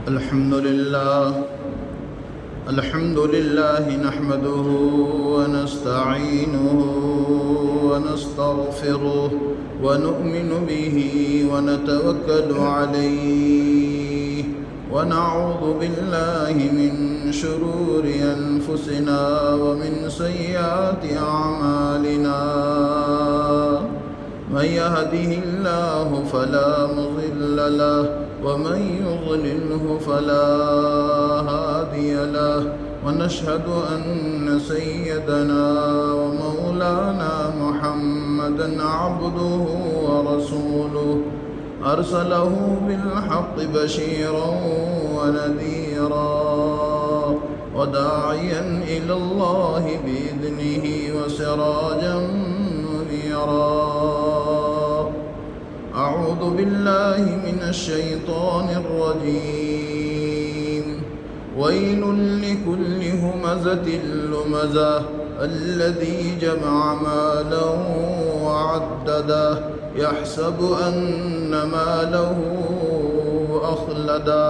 الحمد لله نحمده ونستعينه ونستغفره ونؤمن به ونتوكل عليه ونعوذ بالله من شرور أنفسنا ومن سيئات أعمالنا من يهده الله فلا مضل له ومن يضلله فلا هادي له ونشهد أن سيدنا ومولانا محمدا عبده ورسوله أرسله بالحق بشيرا ونذيرا وداعيا إلى الله بإذنه وسراجا منيرا. أعوذ بالله من الشيطان الرجيم. ويل لكل همزة لمزة الذي جمع مالا وعدده يحسب أن ماله أخلده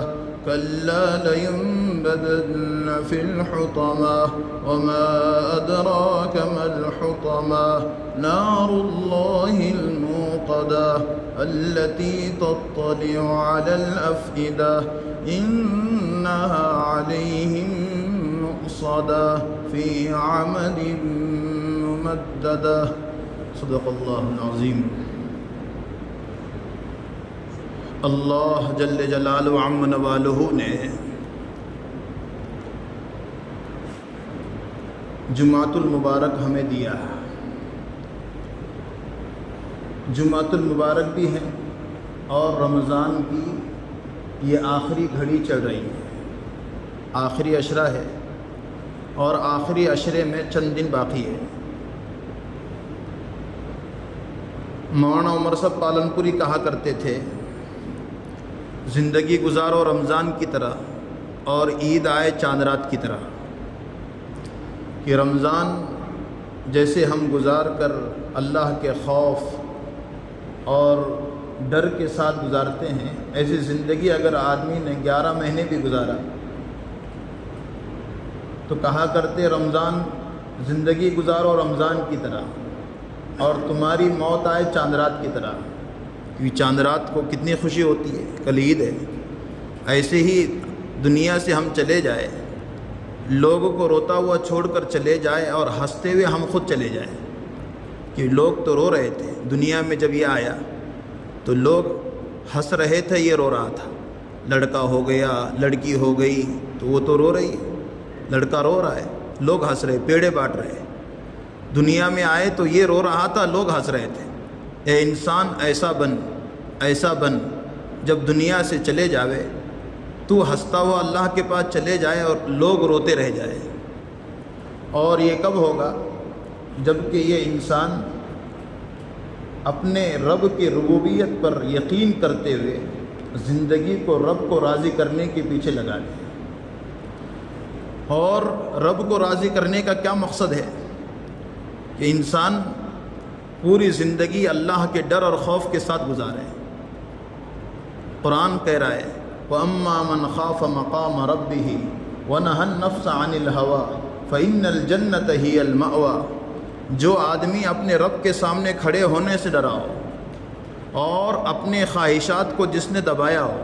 كلا لينبذن في الحطمة وما أدراك ما الحطمة نار الله الموقدة التي تطلع على الأفئدة إنها عليهم مؤصدة في عمد ممددة. صدق الله العظيم. اللہ جل جلالہ عم نوالہ نے جمعۃ المبارک ہمیں دیا. جمعۃ المبارک بھی ہے اور رمضان کی یہ آخری گھڑی چل رہی ہے. آخری عشرہ ہے اور آخری عشرے میں چند دن باقی ہے. مولانا عمر صاحب پالنپوری کہا کرتے تھے زندگی گزارو رمضان کی طرح اور عید آئے چاند رات کی طرح. کہ رمضان جیسے ہم گزار کر اللہ کے خوف اور ڈر کے ساتھ گزارتے ہیں ایسی زندگی اگر آدمی نے 11 مہینے بھی گزارا تو کہا کرتے رمضان زندگی گزارو رمضان کی طرح اور تمہاری موت آئے چاند رات کی طرح. کیونکہ چاند رات کو کتنی خوشی ہوتی ہے. کل عید ہے. ایسے ہی دنیا سے ہم چلے جائیں, لوگوں کو روتا ہوا چھوڑ کر چلے جائے اور ہنستے ہوئے ہم خود چلے جائیں. کہ لوگ تو رو رہے تھے دنیا میں جب یہ آیا تو لوگ ہنس رہے تھے, یہ رو رہا تھا. لڑکا ہو گیا, لڑکی ہو گئی تو وہ تو رو رہی ہے, لڑکا رو رہا ہے, لوگ ہنس رہے, پیڑے بانٹ رہے. دنیا میں آئے تو یہ رو رہا تھا, لوگ ہنس رہے تھے. اے انسان ایسا بن جب دنیا سے چلے جاوے تو ہنستا ہوا اللہ کے پاس چلے جائے اور لوگ روتے رہ جائے. اور یہ کب ہوگا جب کہ یہ انسان اپنے رب کی ربوبیت پر یقین کرتے ہوئے زندگی کو رب کو راضی کرنے کے پیچھے لگا لے. اور رب کو راضی کرنے کا کیا مقصد ہے کہ انسان پوری زندگی اللہ کے ڈر اور خوف کے ساتھ گزارے. قرآن کہہ رہا ہے وَأَمَّا مَنْ خَافَ مَقَامَ رَبِّهِ وَنَهَى النَّفْسَ عَنِ الْهَوَىٰ فَإِنَّ الْجَنَّةَ هِيَ الْمَأْوَىٰ. جو آدمی اپنے رب کے سامنے کھڑے ہونے سے ڈرا ہو اور اپنے خواہشات کو جس نے دبایا ہو,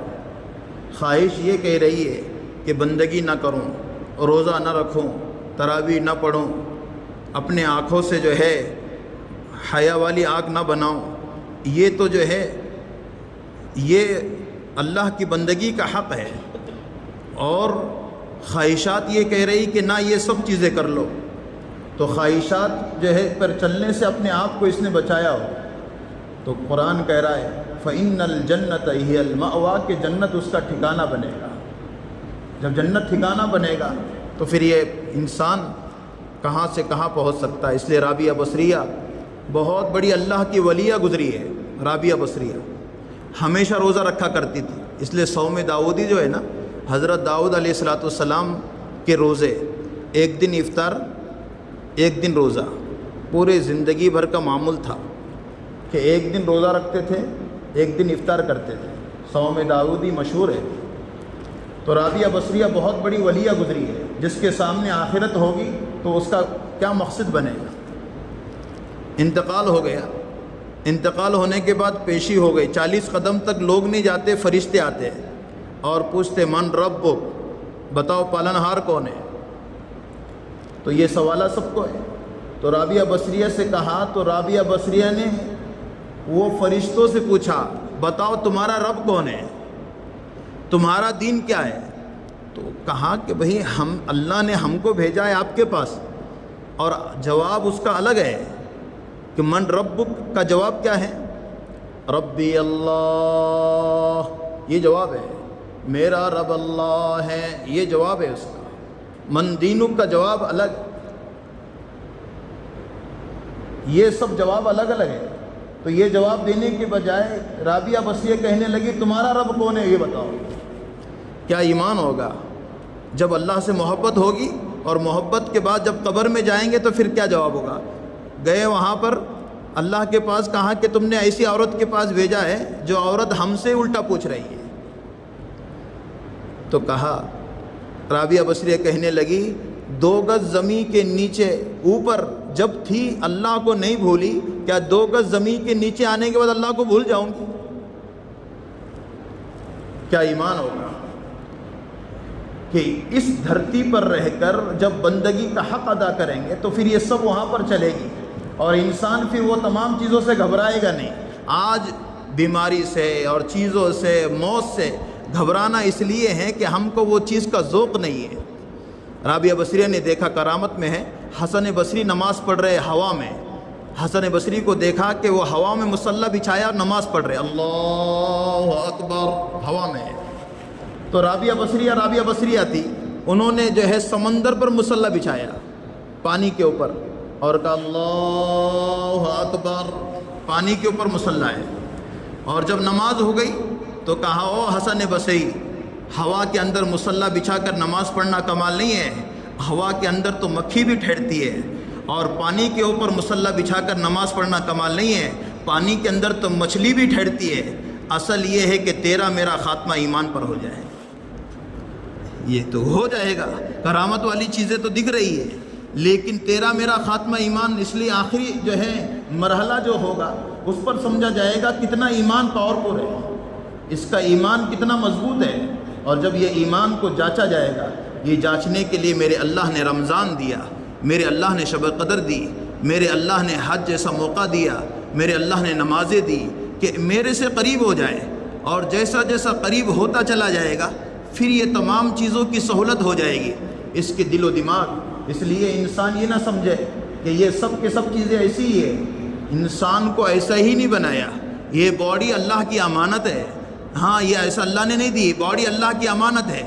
خواہش یہ کہہ رہی ہے کہ بندگی نہ کروں, روزہ نہ رکھوں, تراویح نہ پڑھوں, اپنے آنکھوں سے جو ہے حیا والی آنکھ نہ بناؤں, یہ تو جو ہے یہ اللہ کی بندگی کا حق ہے. اور خواہشات یہ کہہ رہی کہ نہ یہ سب چیزیں کر لو, تو خواہشات جو ہے پر چلنے سے اپنے آپ کو اس نے بچایا ہو. تو قرآن کہہ رہا ہے فَإِنَّ الْجَنَّةَ هِيَ الْمَأْوَىٰ کہ جنت اس کا ٹھکانہ بنے گا. جب جنت ٹھکانہ بنے گا تو پھر یہ انسان کہاں سے کہاں پہنچ سکتا ہے. اس لیے رابعہ بصریہ بہت بڑی اللہ کی ولیہ گزری ہے. رابعہ بصریہ ہمیشہ روزہ رکھا کرتی تھی. اس لیے صوم داؤدی جو ہے نا, حضرت داؤد علیہ السلام کے روزے, ایک دن افطار ایک دن روزہ, پورے زندگی بھر کا معمول تھا کہ ایک دن روزہ رکھتے تھے, ایک دن افطار کرتے تھے. صوم داؤدی مشہور ہے. تو رابعہ بصریہ بہت بڑی ولیہ گزری ہے، جس کے سامنے آخرت ہوگی تو اس کا کیا مقصد بنے گا۔ انتقال ہو گیا، انتقال ہونے کے بعد پیشی ہو گئی، 40 قدم تک لوگ نہیں جاتے، فرشتے آتے اور پوچھتے من ربک، بتاؤ پالنہار کون ہے؟ تو یہ سوالہ سب کو ہے۔ تو رابعہ بصریہ سے کہا، تو رابعہ بصریہ نے وہ فرشتوں سے پوچھا بتاؤ تمہارا رب کون ہے، تمہارا دین کیا ہے؟ تو کہا کہ بھئی اللہ نے ہم کو بھیجا ہے آپ کے پاس، اور جواب اس کا الگ ہے کہ من ربک کا جواب کیا ہے؟ ربی اللہ، یہ جواب ہے، میرا رب اللہ ہے، یہ جواب ہے اس کا۔ من دینک کا جواب الگ، یہ سب جواب الگ الگ ہے۔ تو یہ جواب دینے کے بجائے رابعہ بصریہ کہنے لگی تمہارا رب کون ہے یہ بتاؤ۔ کیا ایمان ہوگا جب اللہ سے محبت ہوگی، اور محبت کے بعد جب قبر میں جائیں گے تو پھر کیا جواب ہوگا؟ گئے وہاں پر اللہ کے پاس، کہا کہ تم نے ایسی عورت کے پاس بھیجا ہے جو عورت ہم سے الٹا پوچھ رہی ہے۔ تو کہا، رابعہ بصریہ کہنے لگی 2 گز زمین کے نیچے اوپر جب تھی اللہ کو نہیں بھولی، کیا 2 گز زمین کے نیچے آنے کے بعد اللہ کو بھول جاؤں گی؟ کیا ایمان ہوگا کہ اس دھرتی پر رہ کر جب بندگی کا حق ادا کریں گے تو پھر یہ سب وہاں پر چلے گی، اور انسان پھر وہ تمام چیزوں سے گھبرائے گا نہیں۔ آج بیماری سے اور چیزوں سے، موت سے گھبرانا اس لیے ہے کہ ہم کو وہ چیز کا ذوق نہیں ہے۔ رابعہ بصریہ نے دیکھا، کرامت میں ہے، حسن بصری نماز پڑھ رہے ہوا میں، حسن بصری کو دیکھا کہ وہ ہوا میں مصلی بچھایا اور نماز پڑھ رہے، اللہ اکبر، ہوا میں ہے۔ تو رابعہ بصریہ تھی، انہوں نے جو ہے سمندر پر مصلی بچھایا پانی کے اوپر، اور کہا اللہ اکبر، پانی کے اوپر مصلی ہے۔ اور جب نماز ہو گئی تو کہا او حسن بصری، ہوا کے اندر مصلی بچھا کر نماز پڑھنا کمال نہیں ہے، ہوا کے اندر تو مکھی بھی ٹھہرتی ہے، اور پانی کے اوپر مصلی بچھا کر نماز پڑھنا کمال نہیں ہے، پانی کے اندر تو مچھلی بھی ٹھہرتی ہے۔ اصل یہ ہے کہ تیرا میرا خاتمہ ایمان پر ہو جائے، یہ تو ہو جائے گا، کرامت والی چیزیں تو دکھ رہی ہے، لیکن تیرا میرا خاتمہ ایمان، اس لیے آخری جو ہے مرحلہ جو ہوگا اس پر سمجھا جائے گا کتنا ایمان پاورفل ہے، اس کا ایمان کتنا مضبوط ہے۔ اور جب یہ ایمان کو جانچا جائے گا، یہ جانچنے کے لیے میرے اللہ نے رمضان دیا، میرے اللہ نے شب قدر دی، میرے اللہ نے حج جیسا موقع دیا، میرے اللہ نے نمازیں دی کہ میرے سے قریب ہو جائے، اور جیسا جیسا قریب ہوتا چلا جائے گا پھر یہ تمام چیزوں کی سہولت ہو جائے گی اس کے دل و دماغ۔ اس لیے انسان یہ نہ سمجھے کہ یہ سب کے سب چیزیں ایسی ہی ہے، انسان کو ایسا ہی نہیں بنایا، یہ باڈی اللہ کی امانت ہے، ہاں یہ ایسا اللہ نے نہیں دی، باڈی اللہ کی امانت ہے،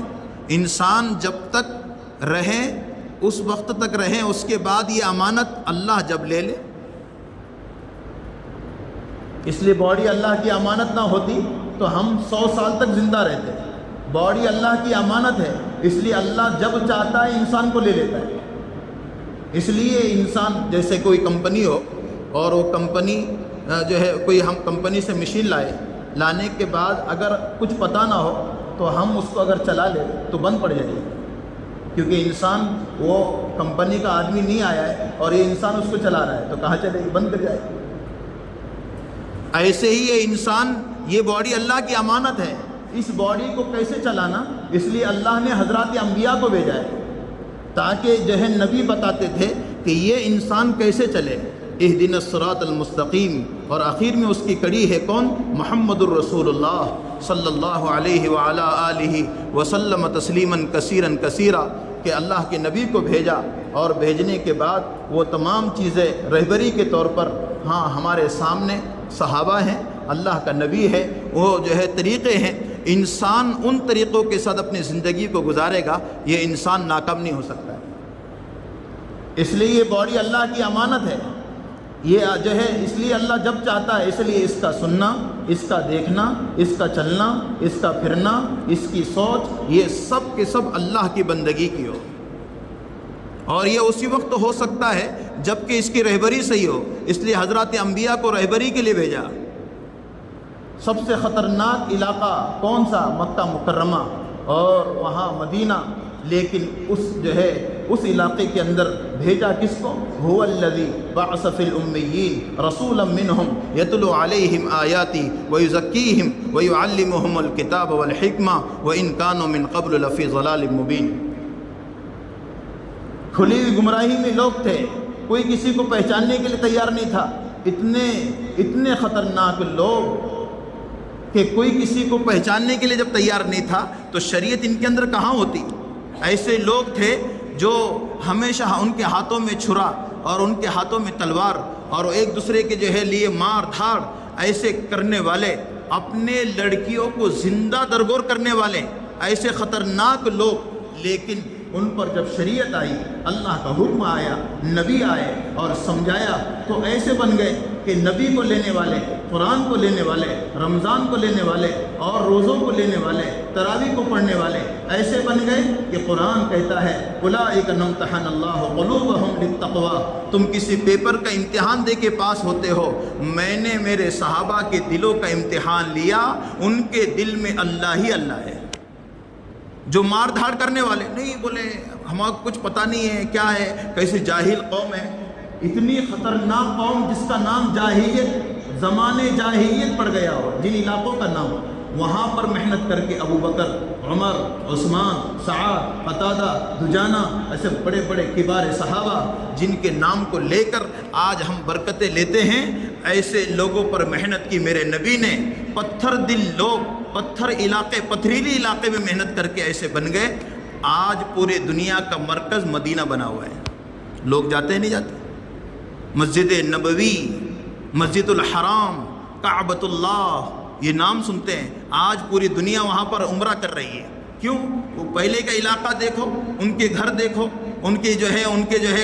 انسان جب تک رہے اس وقت تک رہیں، اس کے بعد یہ امانت اللہ جب لے لے۔ اس لیے باڈی اللہ کی امانت نہ ہوتی تو ہم 100 سال تک زندہ رہتے، باڈی اللہ کی امانت ہے، اس لیے اللہ جب چاہتا ہے انسان کو لے لیتا ہے۔ اس لیے انسان جیسے کوئی کمپنی ہو اور وہ کمپنی جو ہے کوئی ہم کمپنی سے مشین لانے کے بعد اگر کچھ پتہ نہ ہو تو ہم اس کو اگر چلا لیں تو بند پڑ جائے گی، کیونکہ انسان وہ کمپنی کا آدمی نہیں آیا ہے اور یہ انسان اس کو چلا رہا ہے تو کہاں چلے گی، بند کر جائے گی۔ ایسے ہی یہ انسان، یہ باڈی اللہ کی امانت ہے، اس باڈی کو کیسے چلانا، اس لیے اللہ نے حضرات انبیاء کو بھیجا ہے تاکہ جو ہے نبی بتاتے تھے کہ یہ انسان کیسے چلے، اہدنا الصراط المستقیم، اور آخر میں اس کی کڑی ہے کون؟ محمد الرسول اللہ صلی اللہ علیہ وعلا آلہ وسلم تسلیما کثیرا کثیرا، کہ اللہ کے نبی کو بھیجا، اور بھیجنے کے بعد وہ تمام چیزیں رہبری کے طور پر ہاں ہمارے سامنے صحابہ ہیں، اللہ کا نبی ہے، وہ جو ہے طریقے ہیں، انسان ان طریقوں کے ساتھ اپنی زندگی کو گزارے گا، یہ انسان ناکام نہیں ہو سکتا ہے۔ اس لیے یہ باڈی اللہ کی امانت ہے، یہ جو ہے اس لیے اللہ جب چاہتا ہے، اس لیے اس کا سننا، اس کا دیکھنا، اس کا چلنا، اس کا پھرنا، اس کی سوچ، یہ سب کے سب اللہ کی بندگی کی ہو، اور یہ اسی وقت ہو سکتا ہے جب کہ اس کی رہبری صحیح ہو۔ اس لیے حضرات انبیاء کو رہبری کے لیے بھیجا۔ سب سے خطرناک علاقہ کون سا؟ مکہ مکرمہ، اور وہاں مدینہ، لیکن اس علاقے کے اندر بھیجا کس کو؟ هو الذی بعث فی الامیین رسولا منہم یتلو علیہم آیاتی ویزکیہم ویعلمہم الکتاب والحکمہ وان کانوا من قبل لفی ضلال مبین۔ کھلی ہوئی گمراہی میں لوگ تھے، کوئی کسی کو پہچاننے کے لیے تیار نہیں تھا، اتنے خطرناک لوگ کہ کوئی کسی کو پہچاننے کے لیے جب تیار نہیں تھا تو شریعت ان کے اندر کہاں ہوتی؟ ایسے لوگ تھے جو ہمیشہ ان کے ہاتھوں میں چھرا اور ان کے ہاتھوں میں تلوار اور ایک دوسرے کے لیے مار دھاڑ ایسے کرنے والے، اپنے لڑکیوں کو زندہ درگور کرنے والے، ایسے خطرناک لوگ۔ لیکن ان پر جب شریعت آئی، اللہ کا حکم آیا، نبی آئے اور سمجھایا تو ایسے بن گئے کہ نبی کو لینے والے، قرآن کو لینے والے، رمضان کو لینے والے اور روزوں کو لینے والے، تراویح کو پڑھنے والے ایسے بن گئے کہ قرآن کہتا ہے اولئک امتحن اللہ قلوبہم للتقوی، تم کسی پیپر کا امتحان دے کے پاس ہوتے ہو، میں نے میرے صحابہ کے دلوں کا امتحان لیا، ان کے دل میں اللہ ہی اللہ ہے۔ جو مار دھاڑ کرنے والے نہیں، بولے ہمیں کچھ پتہ نہیں ہے کیا ہے، کیسے جاہل قوم ہے، اتنی خطرناک قوم جس کا نام جاہلیت، زمانے جاہلیت پڑ گیا ہو، جن علاقوں کا نام، وہاں پر محنت کر کے ابو بکر، عمر، عثمان، سعد، قتادہ، دجانہ، ایسے بڑے بڑے کبار صحابہ جن کے نام کو لے کر آج ہم برکتیں لیتے ہیں، ایسے لوگوں پر محنت کی میرے نبی نے۔ پتھر دل لوگ، پتھریلی علاقے میں محنت کر کے ایسے بن گئے، آج پورے دنیا کا مرکز مدینہ بنا ہوا ہے۔ لوگ جاتے ہیں نہیں جاتے؟ مسجد نبوی، مسجد الحرام، کعبۃ اللہ، یہ نام سنتے ہیں، آج پوری دنیا وہاں پر عمرہ کر رہی ہے۔ کیوں؟ وہ پہلے کا علاقہ دیکھو، ان کے گھر دیکھو، ان کے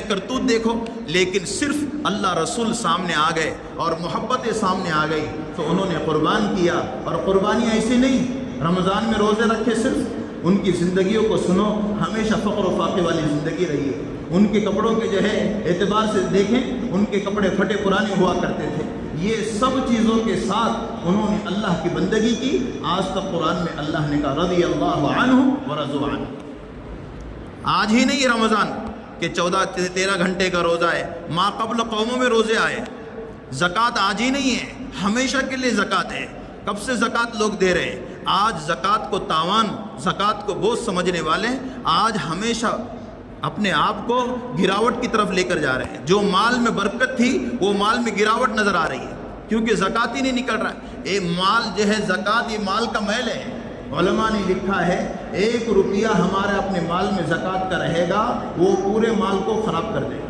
کرتوت دیکھو، لیکن صرف اللہ رسول سامنے آ گئے اور محبتیں سامنے آ گئی تو انہوں نے قربان کیا۔ اور قربانی ایسی نہیں، رمضان میں روزے رکھے، صرف ان کی زندگیوں کو سنو، ہمیشہ فقر و فاقے والی زندگی رہی ہے۔ ان کے کپڑوں کے اعتبار سے دیکھیں، ان کے کپڑے پھٹے پرانے ہوا کرتے تھے۔ یہ سب چیزوں کے ساتھ انہوں نے اللہ کی بندگی کی۔ آج تک قرآن میں اللہ نے کہا رضی اللہ عنہ ورضوا عنہ۔ آج ہی نہیں رمضان کہ 13 گھنٹے کا روزہ ہے، ما قبل قوموں میں روزے آئے۔ زکوٰۃ آج ہی نہیں ہے، ہمیشہ کے لیے زکوٰۃ ہے۔ کب سے زکوٰۃ لوگ دے رہے ہیں؟ آج زکوٰۃ کو تاوان، زکوٰۃ کو بوجھ سمجھنے والے آج ہمیشہ اپنے آپ کو گراوٹ کی طرف لے کر جا رہے ہیں۔ جو مال میں برکت تھی وہ مال میں گراوٹ نظر آ رہی ہے، کیونکہ زکوٰۃ ہی نہیں نکل رہا ہے۔ مال زکوٰۃ، یہ مال کا میل ہے۔ علماء نے لکھا ہے 1 روپیہ ہمارے اپنے مال میں زکوٰۃ کا رہے گا، وہ پورے مال کو خراب کر دے گا۔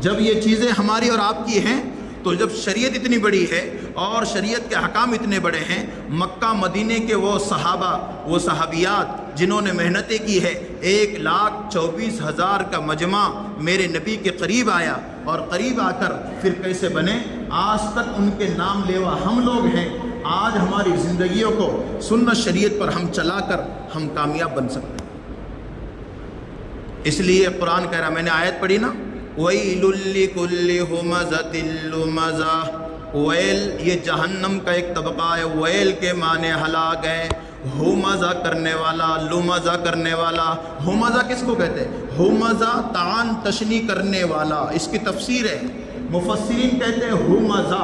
جب یہ چیزیں ہماری اور آپ کی ہیں تو جب شریعت اتنی بڑی ہے اور شریعت کے حکام اتنے بڑے ہیں، مکہ مدینے کے وہ صحابہ، وہ صحابیات جنہوں نے محنتیں کی ہے، 1,24,000 کا مجمع میرے نبی کے قریب آیا، اور قریب آ کر پھر کیسے بنے؟ آج تک ان کے نام لیوا ہم لوگ ہیں۔ آج ہماری زندگیوں کو سنت شریعت پر ہم چلا کر ہم کامیاب بن سکتے ہیں۔ اس لیے قرآن کہہ رہا، میں نے آیت پڑھی نا، وَيْلٌ لِكُلِّ هُمَزَةٍ لُمَزَةٍ، ویل یہ جہنم کا ایک طبقہ ہے۔ ویل کے معنی ہلاک ہے، ہمزہ کرنے والا، لمزہ کرنے والا۔ ہمزہ کس کو کہتے ہیں؟ ہمزہ تعان تشنی کرنے والا، اس کی تفسیر ہے۔ مفسرین کہتے ہیں ہمزہ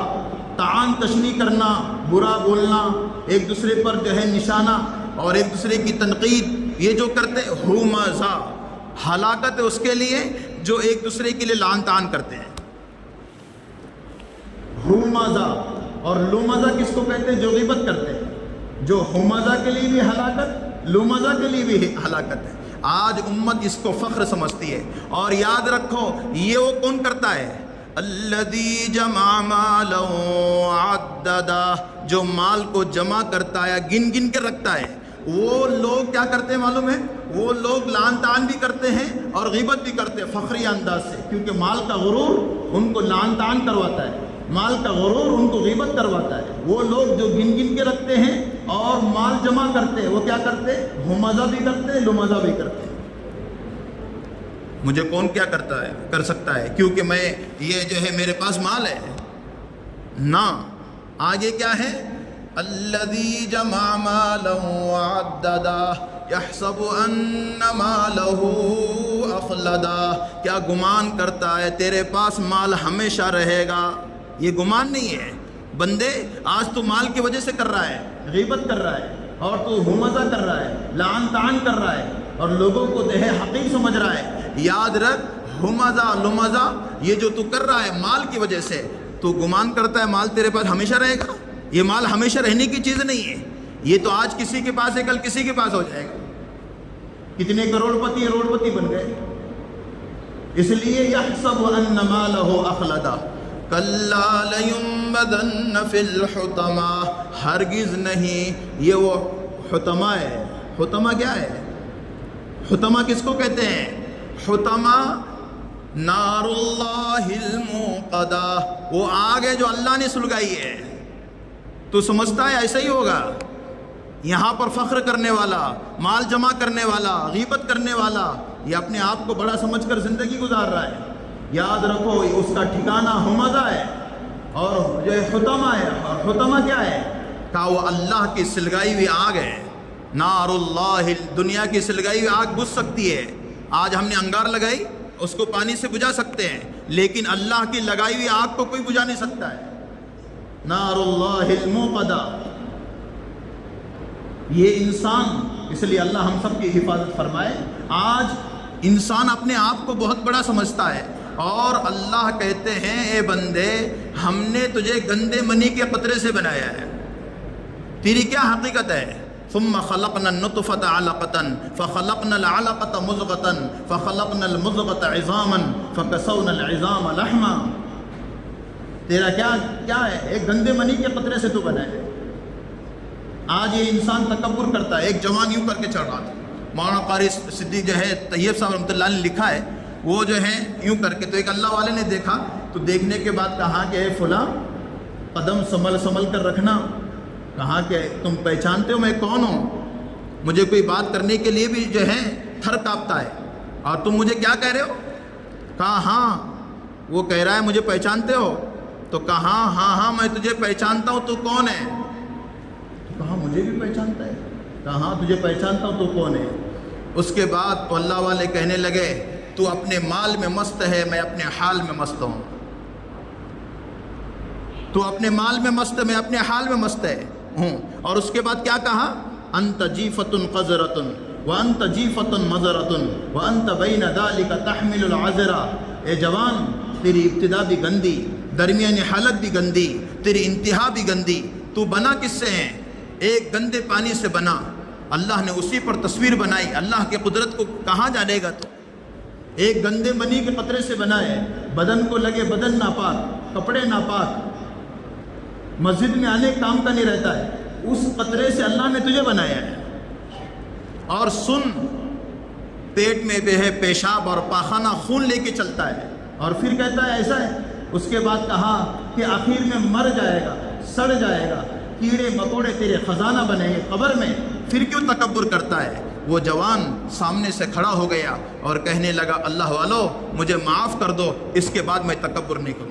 تعان تشنی کرنا، برا بولنا، ایک دوسرے پر نشانہ اور ایک دوسرے کی تنقید، یہ جو کرتے ہمزہ، ہلاکت ہے اس کے لیے جو ایک دوسرے کے لیے لعن طعن کرتے ہیں۔ ہمزہ اور لمزہ کس کو کہتے ہیں؟ جو غیبت کرتے ہیں۔ جو ہمزہ کے لیے بھی ہلاکت، لمزہ کے لیے بھی ہلاکت ہے۔ آج امت اس کو فخر سمجھتی ہے، اور یاد رکھو یہ وہ کون کرتا ہے؟ الذی جمع مالا عددا، جو مال کو جمع کرتا ہے، گن گن کے رکھتا ہے۔ وہ لوگ کیا کرتے ہیں معلوم ہے؟ وہ لوگ لعن طعن بھی کرتے ہیں اور غیبت بھی کرتے ہیں فخری انداز سے، کیونکہ مال کا غرور ان کو لعن طعن کرواتا ہے، مال کا غرور ان کو غیبت کرواتا ہے۔ وہ لوگ جو گن گن کے رکھتے ہیں اور مال جمع کرتے ہیں، وہ کیا کرتے ہیں؟ ہمزہ بھی کرتے ہیں، لمزہ بھی کرتے ہیں۔ مجھے کون کیا کرتا ہے، کر سکتا ہے، کیونکہ میں یہ میرے پاس مال ہے؟ نہ، آگے کیا ہے؟ الذی جمع مالا وعددا یحسب ان مالہ اخلدا، کیا گمان کرتا ہے تیرے پاس مال ہمیشہ رہے گا؟ یہ گمان نہیں ہے بندے، آج تو مال کی وجہ سے کر رہا ہے، غیبت کر رہا ہے، اور تو ہمزہ کر رہا ہے، لعن طعن کر رہا ہے، اور لوگوں کو دہ حقیر سمجھ رہا ہے۔ یاد رکھ، ہمزہ لمزہ یہ جو تو کر رہا ہے مال کی وجہ سے، تو گمان کرتا ہے مال تیرے پاس ہمیشہ رہے گا۔ یہ مال ہمیشہ رہنے کی چیز نہیں ہے، یہ تو آج کسی کے پاس ہے، کل کسی کے پاس ہو جائے گا۔ کتنے کروڑپتی بن گئے، اس لیے یحسب ان مالہ اخلدا کلا لینبذن فی الحطمہ، ہرگز نہیں، یہ وہ حطمہ ہے۔ حطمہ کیا ہے؟ حطمہ کس کو کہتے ہیں؟ حطمہ نار اللہ الموقدہ، وہ آگ ہے جو اللہ نے سلگائی ہے۔ تو سمجھتا ہے ایسا ہی ہوگا؟ یہاں پر فخر کرنے والا، مال جمع کرنے والا، غیبت کرنے والا، یہ اپنے آپ کو بڑا سمجھ کر زندگی گزار رہا ہے۔ یاد رکھو، اس کا ٹھکانہ ہمزہ ہے، اور جو حطمہ ہے، اور حطمہ کیا ہے؟ کہ وہ اللہ کی سلگائی ہوئی آگ ہے۔ نار اللہ، دنیا کی سلگائی ہوئی آگ بجھ سکتی ہے، آج ہم نے انگار لگائی، اس کو پانی سے بجھا سکتے ہیں، لیکن اللہ کی لگائی ہوئی آگ کو کوئی بجھا نہیں سکتا ہے۔ نار اللہ الموقدہ، یہ انسان، اس لیے اللہ ہم سب کی حفاظت فرمائے۔ آج انسان اپنے آپ کو بہت بڑا سمجھتا ہے، اور اللہ کہتے ہیں اے بندے، ہم نے تجھے گندے منی کے قطرے سے بنایا ہے، تیری کیا حقیقت ہے؟ ثم خلقنا النطفة علقة فخلقنا العلقة مضغة فخلقنا المضغة عظاما فكسونا العظام لحما، تیرا کیا ہے؟ ایک گندے منی کے قطرے سے تو بنا ہے۔ آج یہ انسان تکبر کرتا ہے۔ ایک جوان یوں کر کے چڑھ رہا تھا، مولانا قاری صدیق جو ہے طیب صاحب رحمۃ اللہ نے لکھا ہے، وہ جو ہے یوں کر کے، تو ایک اللہ والے نے دیکھا، تو دیکھنے کے بعد کہا کہ اے فلاں، قدم سنبھل کر رکھنا۔ کہا کہ تم پہچانتے ہو میں کون ہوں؟ مجھے کوئی بات کرنے کے لیے بھی جو ہے تھر کانپتا ہے، اور تم مجھے کیا کہہ رہے ہو؟ کہا ہاں۔ وہ کہہ رہا ہے مجھے پہچانتے ہو؟ تو کہا ہاں میں تجھے پہچانتا ہوں، تو کون ہے؟ تو کہا مجھے بھی پہچانتا ہے۔ کہا ہاں تجھے پہچانتا ہوں، تو کون ہے؟ اس کے بعد تو اللہ والے کہنے لگے تو اپنے مال میں مست ہے، میں اپنے حال میں مست ہوں۔ تو اپنے مال میں مست ہے، میں اپنے حال میں مست ہوں۔ اور اس کے بعد کیا کہا؟ انت جیفۃ قذرۃ وانت جیفۃ مضرۃ وانت بین ذلک تحمل العذرا، اے جوان تیری ابتدا بھی گندی، درمیانی حالت بھی گندی، تیری انتہا بھی گندی۔ تو بنا کس سے ہے؟ ایک گندے پانی سے بنا، اللہ نے اسی پر تصویر بنائی، اللہ کی قدرت کو کہاں جانے گا؟ تو ایک گندے منی کے قطرے سے بنا ہے، بدن کو لگے بدن ناپاک، کپڑے ناپاک، مسجد میں آنے کام کا نہیں رہتا ہے، اس قطرے سے اللہ نے تجھے بنایا ہے۔ اور سن، پیٹ میں بے ہے پیشاب اور پاخانہ خون لے کے چلتا ہے، اور پھر کہتا ہے ایسا ہے۔ اس کے بعد کہا کہ آخر میں مر جائے گا، سڑ جائے گا، کیڑے مکوڑے تیرے خزانہ بنیں گے قبر میں، پھر کیوں تکبر کرتا ہے؟ وہ جوان سامنے سے کھڑا ہو گیا اور کہنے لگا اللہ والو مجھے معاف کر دو، اس کے بعد میں تکبر نہیں کروں گا۔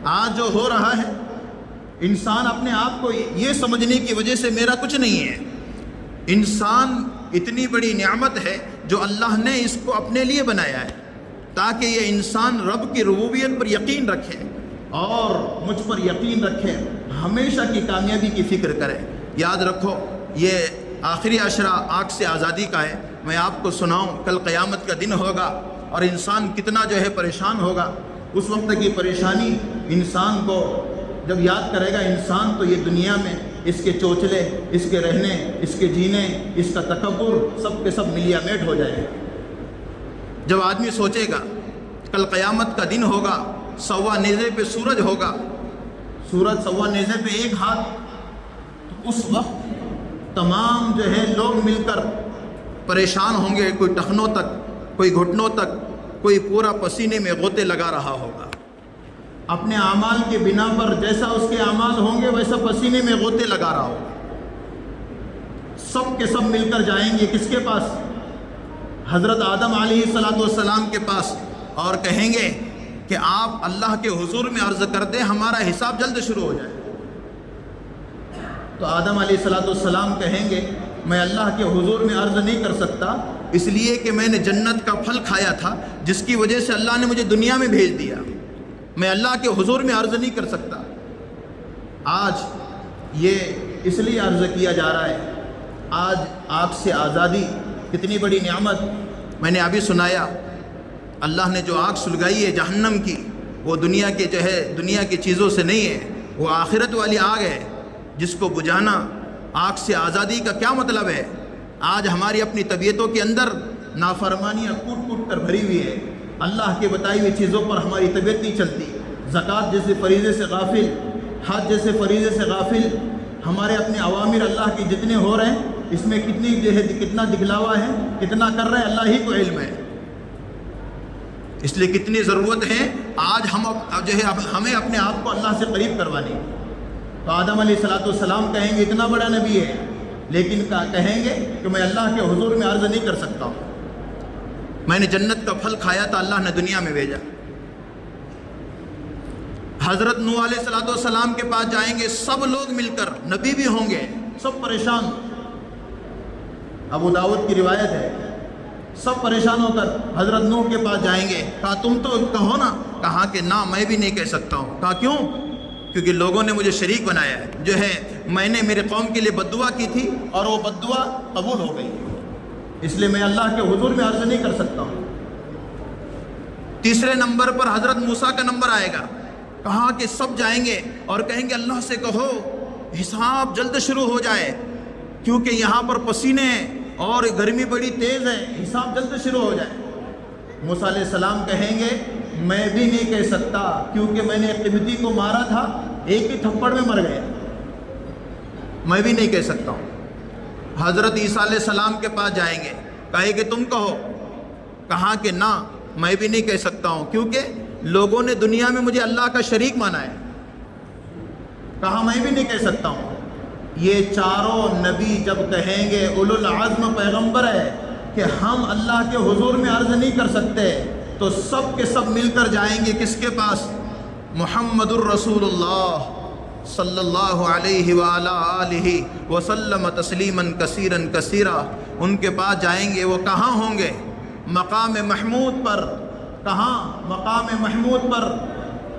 آج جو ہو رہا ہے، انسان اپنے آپ کو یہ سمجھنے کی وجہ سے میرا کچھ نہیں ہے۔ انسان اتنی بڑی نعمت ہے جو اللہ نے اس کو اپنے لیے بنایا ہے، تاکہ یہ انسان رب کی ربوبیت پر یقین رکھے اور مجھ پر یقین رکھے، ہمیشہ کی کامیابی کی فکر کرے۔ یاد رکھو، یہ آخری عشرہ آگ سے آزادی کا ہے۔ میں آپ کو سناؤں، کل قیامت کا دن ہوگا اور انسان کتنا جو ہے پریشان ہوگا۔ اس وقت کی پریشانی انسان کو جب یاد کرے گا انسان، تو یہ دنیا میں اس کے چوچلے، اس کے رہنے، اس کے جینے، اس کا تکبر سب کے سب ملیا میٹ ہو جائے گا۔ جب آدمی سوچے گا کل قیامت کا دن ہوگا، سوا نیزے پہ سورج ہوگا، سورج سوا نیزے پہ ایک ہاتھ، تو اس وقت تمام جو ہے لوگ مل کر پریشان ہوں گے، کوئی ٹخنوں تک، کوئی گھٹنوں تک، کوئی پورا پسینے میں غوطے لگا رہا ہوگا۔ اپنے اعمال کے بنا پر جیسا اس کے اعمال ہوں گے ویسا پسینے میں غوطے لگا رہا ہوگا۔ سب کے سب مل کر جائیں گے کس کے پاس؟ حضرت آدم علیہ السلام کے پاس، اور کہیں گے کہ آپ اللہ کے حضور میں عرض کر دیں ہمارا حساب جلد شروع ہو جائے۔ تو آدم علیہ السلام کہیں گے میں اللہ کے حضور میں عرض نہیں کر سکتا، اس لیے کہ میں نے جنت کا پھل کھایا تھا جس کی وجہ سے اللہ نے مجھے دنیا میں بھیج دیا، میں اللہ کے حضور میں عرض نہیں کر سکتا۔ آج یہ اس لیے عرض کیا جا رہا ہے، آج آگ سے آزادی کتنی بڑی نعمت۔ میں نے ابھی سنایا اللہ نے جو آگ سلگائی ہے جہنم کی، وہ دنیا کی چیزوں سے نہیں ہے، وہ آخرت والی آگ ہے جس کو بجھانا۔ آگ سے آزادی کا کیا مطلب ہے؟ آج ہماری اپنی طبیعتوں کے اندر نافرمانیاں کوٹ کوٹ کر بھری ہوئی ہے، اللہ کے بتائی ہوئی چیزوں پر ہماری طبیعت نہیں چلتی، زکوٰۃ جیسے فریضے سے غافل، حج جیسے فریضے سے غافل، ہمارے اپنے اوامر اللہ کے جتنے ہو رہے ہیں اس میں کتنا دکھلاوا ہے، کتنا کر رہے ہیں اللہ ہی کو علم ہے۔ اس لیے کتنی ضرورت ہے آج ہمیں اپنے آپ کو اللہ سے قریب کروانی۔ تو آدم علیہ السلام کہیں گے اتنا بڑا نبی ہے، لیکن کہیں گے کہ میں اللہ کے حضور میں عرض نہیں کر سکتا ہوں، میں نے جنت کا پھل کھایا تھا، اللہ نے دنیا میں بھیجا۔ حضرت نوح علیہ السلام کے پاس جائیں گے، سب لوگ مل کر، نبی بھی ہوں گے، سب پریشان، ابو داؤد کی روایت ہے، سب پریشان ہو کر حضرت نوح کے پاس جائیں گے، کہا تم تو کہو نا، کہا کہ نہ میں بھی نہیں کہہ سکتا ہوں۔ کہا کیوں؟ کیونکہ لوگوں نے مجھے شریک بنایا ہے، میں نے میرے قوم کے لیے بد دعا کی تھی اور وہ بد دعا قبول ہو گئی، اس لیے میں اللہ کے حضور میں عرض نہیں کر سکتا ہوں۔ تیسرے نمبر پر حضرت موسیٰ کا نمبر آئے گا، کہا کہ سب جائیں گے اور کہیں گے اللہ سے کہو حساب جلد شروع ہو جائے، کیونکہ یہاں پر پسینے اور گرمی بڑی تیز ہے، حساب جلد شروع ہو جائے۔ موسیٰ علیہ السلام کہیں گے میں بھی نہیں کہہ سکتا، کیونکہ میں نے قبطی کو مارا تھا، ایک ہی تھپڑ میں مر گیا، میں بھی نہیں کہہ سکتا ہوں۔ حضرت عیسیٰ علیہ السلام کے پاس جائیں گے، کہے کہ تم کہو، کہا کہ نہ میں بھی نہیں کہہ سکتا ہوں، کیونکہ لوگوں نے دنیا میں مجھے اللہ کا شریک مانا ہے، کہا میں بھی نہیں کہہ سکتا ہوں۔ یہ چاروں نبی جب کہیں گے، اولو العزم پیغمبر ہے کہ ہم اللہ کے حضور میں عرض نہیں کر سکتے، تو سب کے سب مل کر جائیں گے کس کے پاس؟ محمد الرسول اللہ صلی اللہ علیہ وآلہ آلہ وسلم تسلیما کثیرا کثیرا، ان کے پاس جائیں گے۔ وہ کہاں ہوں گے؟ مقام محمود پر۔ کہاں؟ مقام محمود پر۔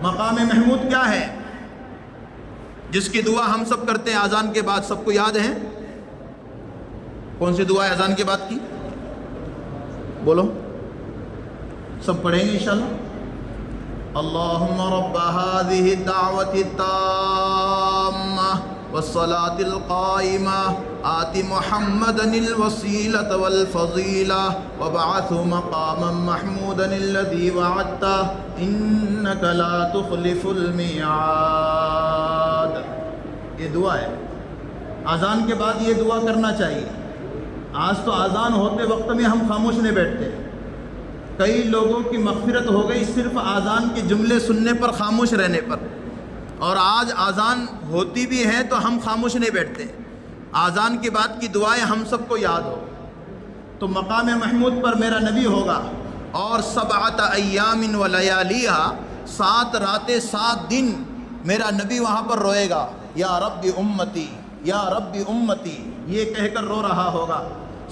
مقام محمود کیا ہے؟ جس کی دعا ہم سب کرتے ہیں اذان کے بعد، سب کو یاد ہے؟ کون سی دعا ہے اذان کے بعد کی؟ بولو، سب پڑھیں گے انشاءاللہ۔ اللہم رب هذه الدعوة التامة والصلاة القائمة آت محمدا الوسيلة والفضيلة وابعثه مقاما محمودا الذي وعدته إنك لا تخلف الميعاد۔ یہ دعا ہے، اذان کے بعد یہ دعا کرنا چاہیے۔ آج تو اذان ہوتے وقت میں ہم خاموش نہیں بیٹھتے، کئی لوگوں کی مغفرت ہو گئی صرف اذان کے جملے سننے پر، خاموش رہنے پر، اور آج اذان ہوتی بھی ہے تو ہم خاموش نہیں بیٹھتے۔ اذان کے بعد کی دعائیں ہم سب کو یاد ہو، تو مقام محمود پر میرا نبی ہوگا، اور 7 ایام و لیالیہا، 7 راتیں 7 دن میرا نبی وہاں پر روئے گا، یا رب امتی یا رب امتی، یہ کہہ کر رو رہا ہوگا۔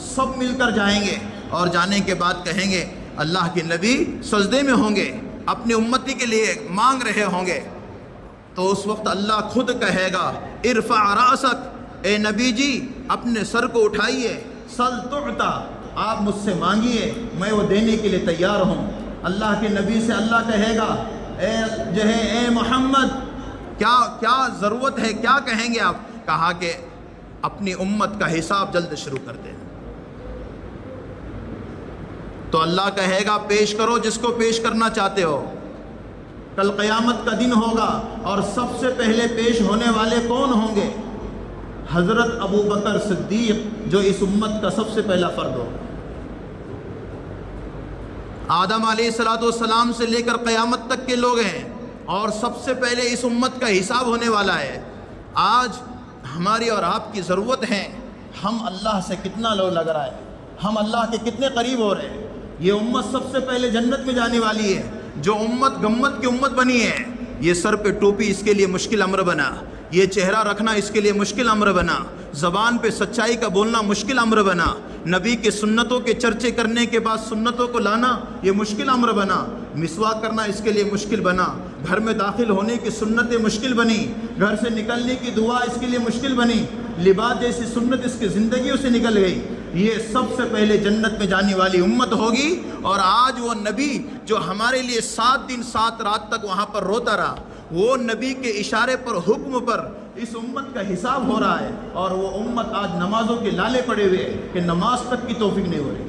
سب مل کر جائیں گے اور جانے کے بعد کہیں گے اللہ کے نبی سجدے میں ہوں گے، اپنی امتی کے لیے مانگ رہے ہوں گے، تو اس وقت اللہ خود کہے گا ارفع راسک، اے نبی جی اپنے سر کو اٹھائیے، سل تعطا، آپ مجھ سے مانگیے، میں وہ دینے کے لیے تیار ہوں۔ اللہ کے نبی سے اللہ کہے گا اے محمد کیا ضرورت ہے، کیا کہیں گے آپ؟ کہا کہ اپنی امت کا حساب جلد شروع کر دیں۔ تو اللہ کہے گا پیش کرو جس کو پیش کرنا چاہتے ہو۔ کل قیامت کا دن ہوگا اور سب سے پہلے پیش ہونے والے کون ہوں گے؟ حضرت ابو بکر صدیق، جو اس امت کا سب سے پہلا فرد ہو۔ آدم علیہ السلام سے لے کر قیامت تک کے لوگ ہیں، اور سب سے پہلے اس امت کا حساب ہونے والا ہے۔ آج ہماری اور آپ کی ضرورت ہے، ہم اللہ سے کتنا لو لگ رہا ہے، ہم اللہ کے کتنے قریب ہو رہے ہیں۔ یہ امت سب سے پہلے جنت میں جانے والی ہے۔ جو امت گمت کی امت بنی ہے، یہ سر پہ ٹوپی اس کے لیے مشکل امر بنا، یہ چہرہ رکھنا اس کے لیے مشکل امر بنا، زبان پہ سچائی کا بولنا مشکل امر بنا، نبی کے سنتوں کے چرچے کرنے کے بعد سنتوں کو لانا یہ مشکل امر بنا، مسواک کرنا اس کے لیے مشکل بنا، گھر میں داخل ہونے کی سنتیں مشکل بنی، گھر سے نکلنے کی دعا اس کے لیے مشکل بنی، لباس جیسی سنت اس کی زندگیوں سے نکل گئی۔ یہ سب سے پہلے جنت میں جانے والی امت ہوگی، اور آج وہ نبی جو ہمارے لیے 7 دن 7 رات تک وہاں پر روتا رہا، وہ نبی کے اشارے پر، حکم پر اس امت کا حساب ہو رہا ہے، اور وہ امت آج نمازوں کے لالے پڑے ہوئے کہ نماز تک کی توفیق نہیں ہو رہی۔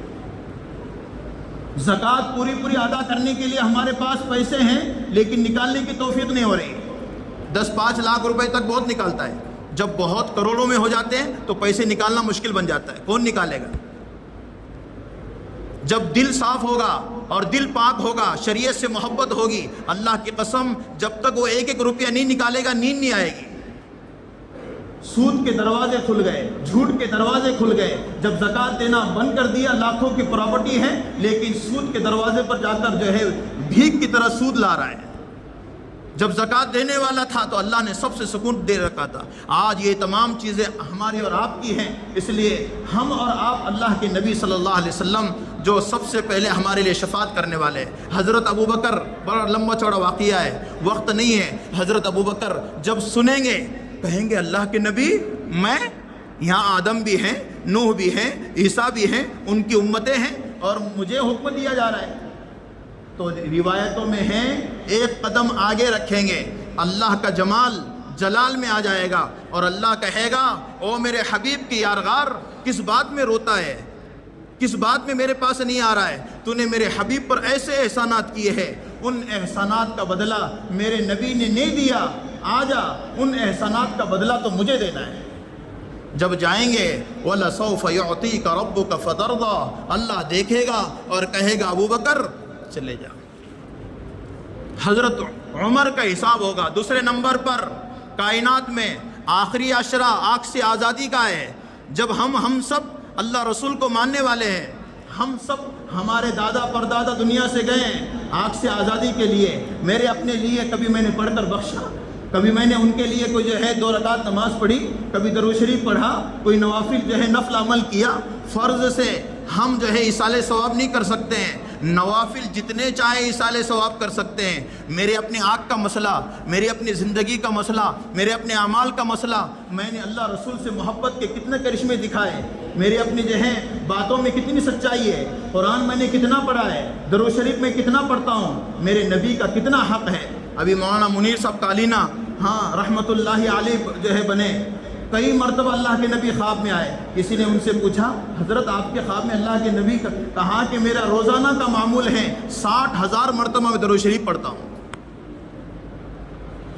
زکوٰۃ پوری ادا کرنے کے لیے ہمارے پاس پیسے ہیں لیکن نکالنے کی توفیق نہیں ہو رہی۔ 10-5 لاکھ روپے تک بہت نکالتا ہے، جب بہت کروڑوں میں ہو جاتے ہیں تو پیسے نکالنا مشکل بن جاتا ہے، کون نکالے گا؟ جب دل صاف ہوگا اور دل پاک ہوگا، شریعت سے محبت ہوگی، اللہ کی قسم جب تک وہ 1-1 روپیہ نہیں نکالے گا نیند نہیں آئے گی۔ سود کے دروازے کھل گئے، جھوٹ کے دروازے کھل گئے، جب زکوٰۃ دینا بند کر دیا، لاکھوں کی پراپرٹی ہے لیکن سود کے دروازے پر جا کر جو ہے بھیک کی طرح سود لا رہا ہے۔ جب زکوٰۃ دینے والا تھا تو اللہ نے سب سے سکون دے رکھا تھا۔ آج یہ تمام چیزیں ہماری اور آپ کی ہیں، اس لیے ہم اور آپ اللہ کے نبی صلی اللہ علیہ وسلم جو سب سے پہلے ہمارے لیے شفاعت کرنے والے ہیں، حضرت ابوبکر، بڑا لمبا چوڑا واقعہ ہے، وقت نہیں ہے۔ حضرت ابوبکر جب سنیں گے کہیں گے اللہ کے نبی، میں یہاں آدم بھی ہیں، نوح بھی ہیں، عیسیٰ بھی ہیں، ان کی امتیں ہیں اور مجھے حکم دیا جا رہا ہے۔ تو روایتوں میں ہیں ایک قدم آگے رکھیں گے، اللہ کا جمال جلال میں آ جائے گا اور اللہ کہے گا او میرے حبیب کی یارغار، کس بات میں روتا ہے، کس بات میں میرے پاس نہیں آ رہا ہے؟ تو نے میرے حبیب پر ایسے احسانات کیے ہیں، ان احسانات کا بدلہ میرے نبی نے نہیں دیا، آ جا ان احسانات کا بدلہ تو مجھے دینا ہے۔ جب جائیں گے وَلَسَوْفَ يُعْطِيكَ رَبُّكَ فَتَرْضَىٰ، اللہ دیکھے گا اور کہے گا ابوبکر چلے جا۔ حضرت عمر کا حساب ہوگا۔ دوسرے نمبر پر کائنات میں آخری عشرہ آگ سے آزادی کا ہے، جب ہم سب اللہ رسول کو ماننے والے ہیں، ہم سب ہمارے دادا پردادا دنیا سے گئے ہیں آگ سے آزادی کے لیے۔ میرے اپنے لیے کبھی میں نے پڑھ کر بخشا، کبھی میں نے ان کے لیے کوئی جو ہے 2 رکعت نماز پڑھی، کبھی درود شریف پڑھا، کوئی نوافل جو ہے نفل عمل کیا۔ فرض سے ہم جو ہے ایصال ثواب نہیں کر سکتے ہیں، نوافل جتنے چاہے ایصال ثواب کر سکتے ہیں۔ میرے اپنے آنکھ کا مسئلہ، میری اپنی زندگی کا مسئلہ، میرے اپنے اعمال کا مسئلہ، میں نے اللہ رسول سے محبت کے کتنے کرشمے دکھائے، میرے اپنی جو ہے باتوں میں کتنی سچائی ہے، قرآن میں نے کتنا پڑھا ہے، درود شریف میں کتنا پڑھتا ہوں، میرے نبی کا کتنا حق ہے۔ ابھی مولانا منیر صاحب کالینہ رحمۃ اللہ علیہ جو ہے بنے، کئی مرتبہ اللہ کے نبی خواب میں آئے، کسی نے ان سے پوچھا حضرت آپ کے خواب میں اللہ کے نبی کہا کہ میرا روزانہ کا معمول ہے 60,000 مرتبہ میں درود شریف پڑھتا ہوں۔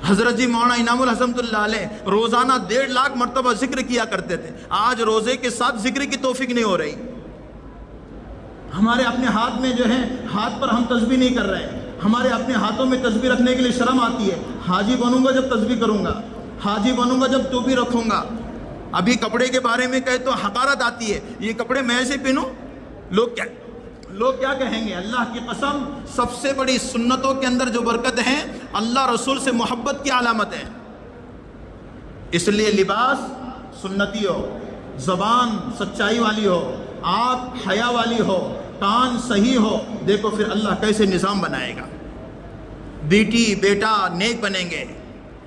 حضرت جی مولانا انعام الحسن اللہ علیہ روزانہ 1.5 لاکھ مرتبہ ذکر کیا کرتے تھے، آج روزے کے ساتھ ذکر کی توفیق نہیں ہو رہی۔ ہمارے اپنے ہاتھ میں جو ہے ہاتھ پر ہم تسبیح نہیں کر رہے، ہمارے اپنے ہاتھوں میں تسبیح رکھنے کے لیے شرم آتی ہے۔ حاجی بنوں گا جب تسبیح کروں گا، حاجی بنوں گا جب ٹوپی رکھوں گا۔ ابھی کپڑے کے بارے میں کہے تو حقارت آتی ہے، یہ کپڑے میں ایسے پہنوں لوگ کیا کہیں گے؟ اللہ کی قسم سب سے بڑی سنتوں کے اندر جو برکت ہے اللہ رسول سے محبت کی علامت ہے۔ اس لیے لباس سنتی ہو، زبان سچائی والی ہو، آنکھ حیا والی ہو، کان صحیح ہو، دیکھو پھر اللہ کیسے نظام بنائے گا۔ بیٹی بیٹا نیک بنیں گے،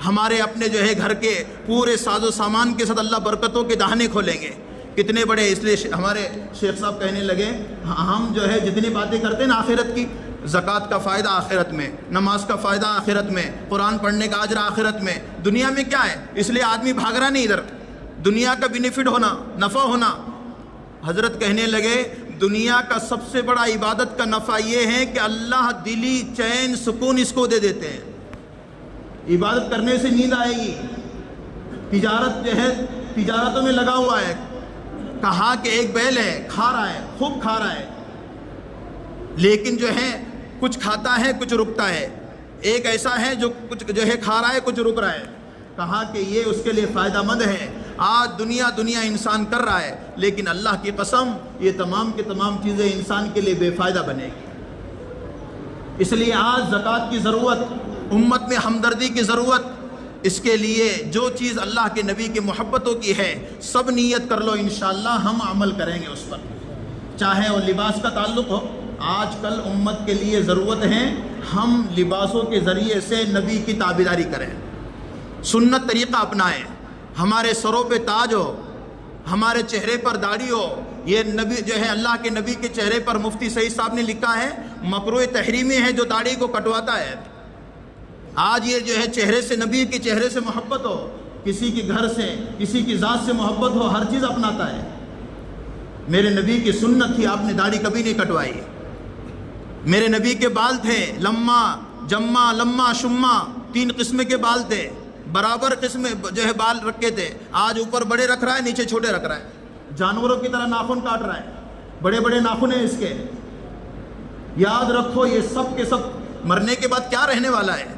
ہمارے اپنے جو ہے گھر کے پورے ساز و سامان کے ساتھ اللہ برکتوں کے دہانے کھولیں گے۔ کتنے بڑے، اس لیے ہمارے شیخ صاحب کہنے لگے ہم جو ہے جتنی باتیں کرتے ہیں نا آخرت کی، زکوٰۃ کا فائدہ آخرت میں، نماز کا فائدہ آخرت میں، قرآن پڑھنے کا اجر آخرت میں، دنیا میں کیا ہے؟ اس لیے آدمی بھاگ رہا نہیں ادھر، دنیا کا بینیفٹ ہونا، نفع ہونا۔ حضرت کہنے لگے دنیا کا سب سے بڑا عبادت کا نفع یہ ہے کہ اللہ دلی چین سکون اس کو دے دیتے ہیں۔ عبادت کرنے سے نیند آئے گی، تجارت جو ہے تجارتوں میں لگا ہوا ہے، کہا کہ ایک بیل ہے کھا رہا ہے، خوب کھا رہا ہے، لیکن جو ہے کچھ کھاتا ہے کچھ رکتا ہے، ایک ایسا ہے جو کچھ جو ہے کھا رہا ہے کچھ رک رہا ہے، کہا کہ یہ اس کے لیے فائدہ مند ہے۔ آج دنیا انسان کر رہا ہے، لیکن اللہ کی قسم یہ تمام کی تمام چیزیں انسان کے لیے بے فائدہ بنے گی۔ اس لیے آج زکوٰۃ کی ضرورت، امت میں ہمدردی کی ضرورت، اس کے لیے جو چیز اللہ کے نبی کی محبتوں کی ہے سب نیت کر لو، انشاءاللہ ہم عمل کریں گے اس پر، چاہے وہ لباس کا تعلق ہو۔ آج کل امت کے لیے ضرورت ہے ہم لباسوں کے ذریعے سے نبی کی تابعداری کریں، سنت طریقہ اپنائیں، ہمارے سروں پہ تاج ہو، ہمارے چہرے پر داڑھی ہو۔ یہ نبی جو ہے اللہ کے نبی کے چہرے پر مفتی سعید صاحب نے لکھا ہے مکروہ تحریمی ہے جو داڑھی کو کٹواتا ہے۔ آج یہ جو ہے چہرے سے، نبی کے چہرے سے محبت ہو، کسی کے گھر سے، کسی کی ذات سے محبت ہو، ہر چیز اپناتا ہے۔ میرے نبی کی سنت تھی، آپ نے داڑھی کبھی نہیں کٹوائی۔ میرے نبی کے بال تھے لما، جما، لما، شما، 3 قسم کے بال تھے، برابر قسم جو ہے بال رکھے تھے۔ آج اوپر بڑے رکھ رہا ہے، نیچے چھوٹے رکھ رہا ہے، جانوروں کی طرح ناخن کاٹ رہا ہے، بڑے بڑے ناخن ہیں اس کے۔ یاد رکھو یہ سب کے سب مرنے کے بعد کیا رہنے والا ہے؟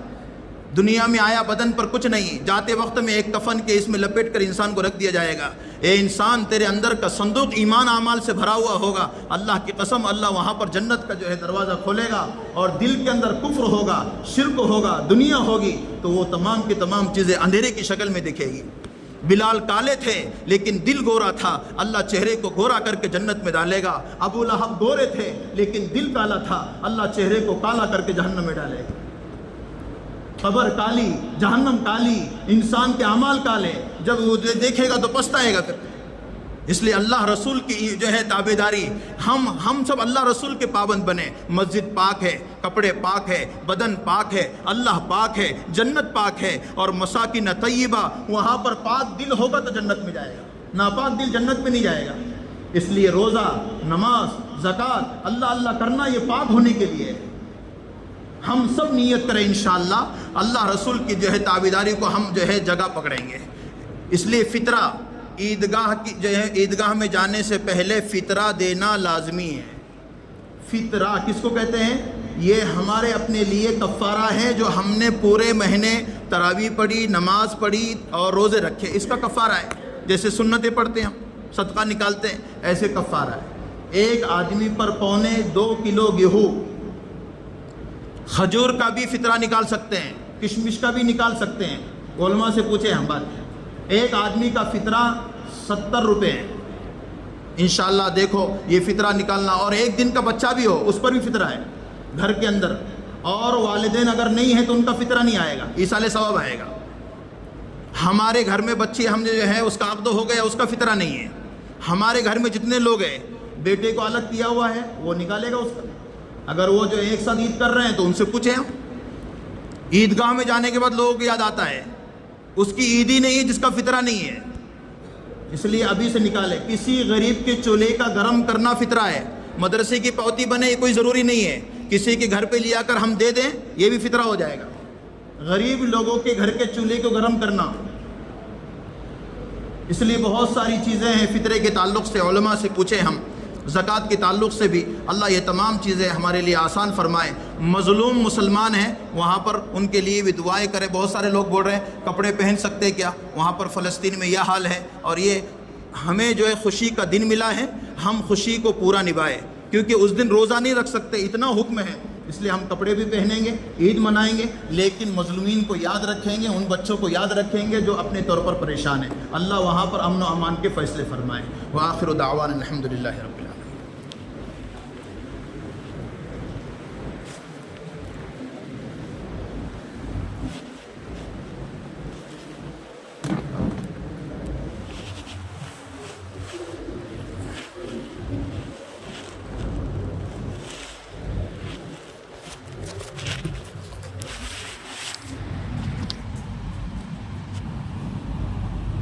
دنیا میں آیا بدن پر کچھ نہیں، جاتے وقت میں ایک کفن کے اس میں لپیٹ کر انسان کو رکھ دیا جائے گا۔ اے انسان، تیرے اندر کا صندوق ایمان اعمال سے بھرا ہوا ہوگا، اللہ کی قسم اللہ وہاں پر جنت کا جو ہے دروازہ کھولے گا، اور دل کے اندر کفر ہوگا، شرک ہوگا، دنیا ہوگی، تو وہ تمام کی تمام چیزیں اندھیرے کی شکل میں دکھے گی۔ بلال کالے تھے لیکن دل گورا تھا، اللہ چہرے کو گورا کر کے جنت میں ڈالے گا۔ ابو لہب گورے تھے لیکن دل کالا تھا، اللہ چہرے کو کالا کر کے جہنم میں ڈالے گا۔ قبر کالی، جہنم کالی، انسان کے اعمال کالے، جب وہ دیکھے گا تو پچھتائے گا پھر۔ اس لیے اللہ رسول کی جو ہے تابعداری، ہم سب اللہ رسول کے پابند بنے۔ مسجد پاک ہے، کپڑے پاک ہے، بدن پاک ہے، اللہ پاک ہے، جنت پاک ہے، اور مساکن طیبہ، وہاں پر پاک دل ہوگا تو جنت میں جائے گا، ناپاک دل جنت میں نہیں جائے گا۔ اس لیے روزہ، نماز، زکوٰۃ، اللہ اللہ کرنا یہ پاک ہونے کے لیے ہے۔ ہم سب نیت کریں انشاءاللہ اللہ رسول کی جو ہے تابعداری کو ہم جو ہے جگہ پکڑیں گے۔ اس لیے فطرہ، عیدگاہ کی جو ہے عیدگاہ میں جانے سے پہلے فطرہ دینا لازمی ہے۔ فطرہ کس کو کہتے ہیں؟ یہ ہمارے اپنے لیے کفارہ ہے جو ہم نے پورے مہینے تراویح پڑھی، نماز پڑھی اور روزے رکھے، اس کا کفارہ ہے۔ جیسے سنتیں پڑھتے ہیں ہم، صدقہ نکالتے ہیں، ایسے کفارہ ہے۔ ایک آدمی پر 2.25 کلو گیہوں، کھجور کا بھی فطرہ نکال سکتے ہیں، کشمش کا بھی نکال سکتے ہیں، علماء سے پوچھیں ہم بات۔ ایک آدمی کا فطرہ 70 روپے ہے۔ انشاءاللہ دیکھو یہ فطرہ نکالنا، اور ایک دن کا بچہ بھی ہو اس پر بھی فطرہ ہے گھر کے اندر، اور والدین اگر نہیں ہیں تو ان کا فطرہ نہیں آئے گا، ایصال ثواب آئے گا۔ ہمارے گھر میں بچے ہم جو ہے اس کا عقد ہو گیا، اس کا فطرہ نہیں ہے۔ ہمارے گھر میں جتنے لوگ ہیں، بیٹے کو الگ کیا ہوا ہے وہ نکالے گا اس کا۔ اگر وہ جو ایک ساتھ عید کر رہے ہیں تو ان سے پوچھیں ہم۔ عیدگاہ میں جانے کے بعد لوگوں کو یاد آتا ہے اس کی عید ہی نہیں ہے جس کا فطرہ نہیں ہے، اس لیے ابھی سے نکالے۔ کسی غریب کے چولہے کا گرم کرنا فطرہ ہے، مدرسے کی پوتی بنے یہ کوئی ضروری نہیں ہے، کسی کے گھر پہ لیا کر ہم دے دیں یہ بھی فطرہ ہو جائے گا۔ غریب لوگوں کے گھر کے چولہے کو گرم کرنا، اس لیے بہت ساری چیزیں ہیں فطرے کے تعلق سے، علماء سے پوچھیں ہم۔ زکوٰۃ کے تعلق سے بھی اللہ یہ تمام چیزیں ہمارے لیے آسان فرمائے۔ مظلوم مسلمان ہیں وہاں پر ان کے لیے بھی دعائیں کریں۔ بہت سارے لوگ بول رہے ہیں کپڑے پہن سکتے کیا؟ وہاں پر فلسطین میں یہ حال ہے، اور یہ ہمیں جو ہے خوشی کا دن ملا ہے، ہم خوشی کو پورا نبھائیں، کیونکہ اس دن روزہ نہیں رکھ سکتے، اتنا حکم ہے، اس لیے ہم کپڑے بھی پہنیں گے، عید منائیں گے، لیکن مظلومین کو یاد رکھیں گے، ان بچوں کو یاد رکھیں گے جو اپنے طور پر پریشان ہیں۔ اللہ وہاں پر امن و امان کے فیصلے فرمائے۔ وآخر دعوانا الحمدللہ رب العالمین۔